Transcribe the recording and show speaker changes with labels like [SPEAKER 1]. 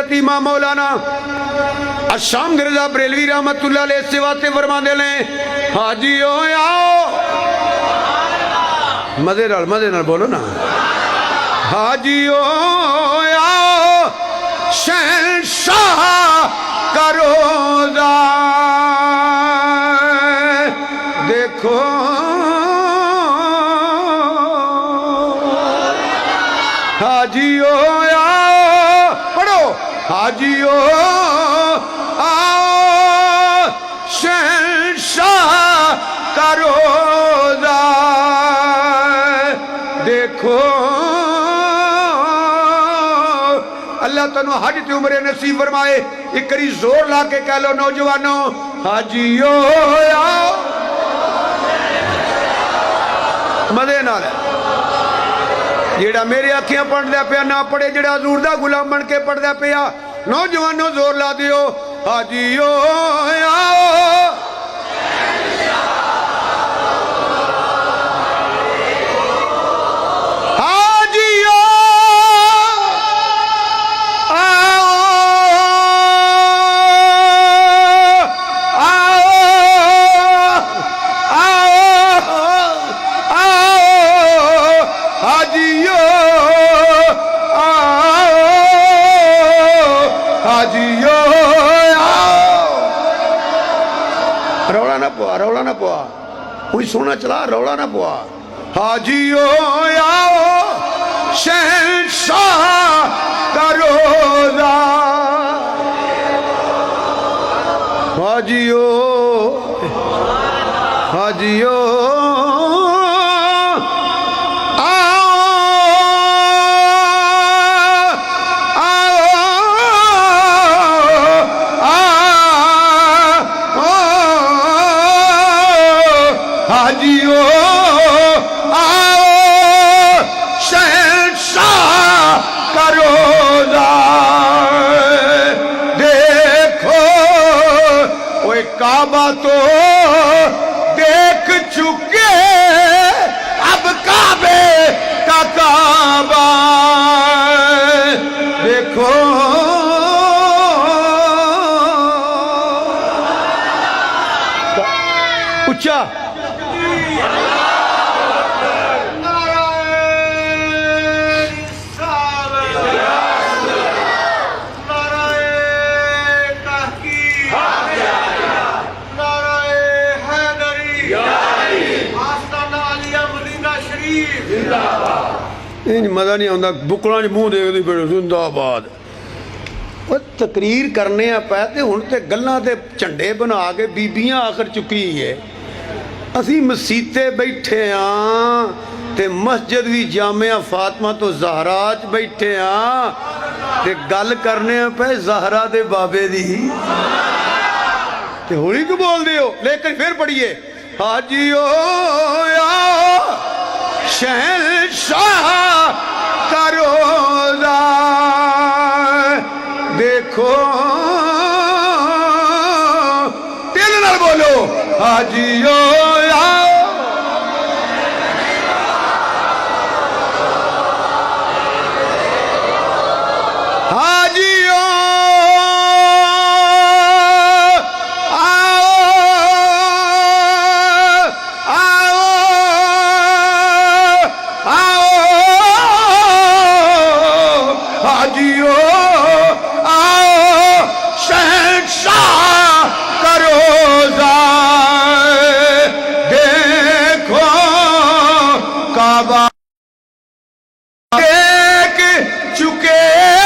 [SPEAKER 1] हजरत इमाम मौलाना अशाम गिरजा बरेलवी रहमतुल्लाह अलैह इस वास्ते फरमाते ने हाजियो आओ मजे नाल बोलो ना हाजियो आओ शहंशाह का रोज़ा देखो हाजियो आओ पढ़ो हाजियो आओ शहंशाह का रोज़ा देखो अल्लाह तनु हज ते उम्रे नसीब फरमाए। एक करी जोर ला के कह लो नौजवानों हाजियो आओ मजे नाल जेड़ा मेरे अखियां पढ़दा पिया ना पढ़े जेड़ा हजूर दा गुलाम बन के पढ़दा पिया नौजवानों जोर ला दियो हाजियो आओ रौला ना पुआ कोई सोना चला रौला ना पुआ हाजियो आओ शहंशाह का रोज़ा हाजियो हाजियो हाजियो आओ शहंशाह का रोज़ा देखो ओए काबा तो देख चुके अब काबे का काबा देखो ऊंचा मजा नहीं आता बुकलों च मूँह देखती फिर जिंदाबाद तकरीर करने पै तो हुण तो गल्लां ते झंडे बना के बीबियां आखर चुकी है असी मसीते बैठे हाँ ते मस्जिद भी जामिया फातिमा तो ज़हरा च बैठे हाँ ते गल करने पे ज़हरा दे बाबे दी ते होली क्यों बोल दे हो लेकिन फिर पढ़िए हाजियो शहंशाह का रोज़ा देखो दिल नाल बोलो हाजियो हाजियो देख चुके